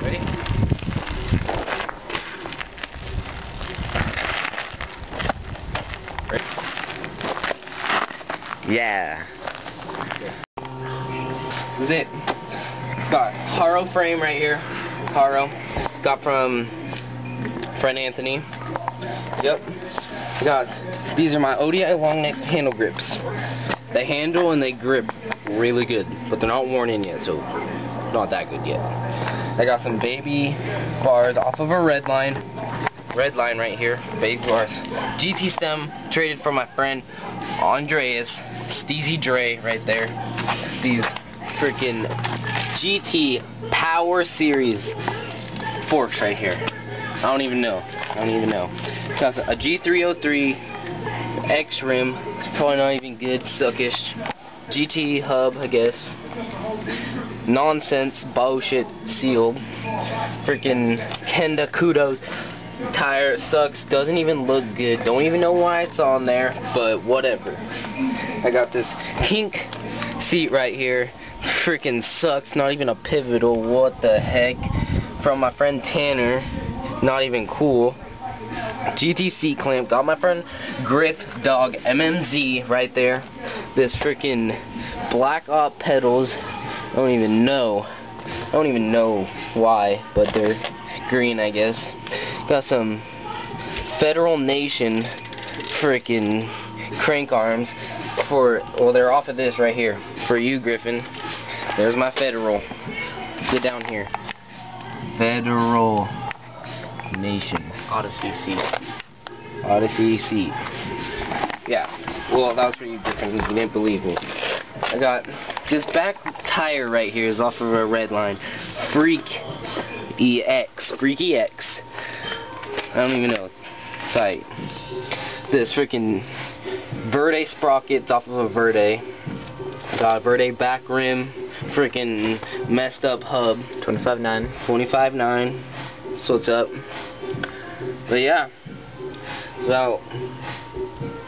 Ready? Ready? Yeah. This is it. It's got haro frame right here. Haro. Got from friend Anthony. Yep. Guys, these are my ODI long neck handle grips. They handle and they grip really good, but they're not worn in yet, so not that good yet. I got some baby bars off of a red line right here, baby bars. GT stem traded from my friend Andreas, Steezy Dre right there. These freaking GT Power Series forks right here. I don't even know. Got a G303 X rim. It's probably not even good. Suckish. GT hub, I guess. Nonsense bullshit sealed. Freaking Kenda Kudos tire sucks. Doesn't even look good. Don't even know why it's on there, but whatever. I got this pink seat right here. Freaking sucks. Not even a pivotal. What the heck? From my friend Tanner. Not even cool. GT seat clamp. Got my friend Grip Dog MMZ right there. This freaking black op pedals. I don't even know why, but they're green, I guess. Got some Federal Nation freaking crank arms for, well, they're off of this right here. For you, Griffin. There's my Federal. Get down here. Federal Nation. Odyssey seat. Yeah. Well, that was for you, Griffin. You didn't believe me. I got this back tire right here is off of a red line. Freak EX. I don't even know. It's tight. This freaking Verde sprockets off of a Verde. Got a Verde back rim. Freaking messed up hub. 25.9. So what's up? But yeah.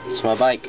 It's my bike.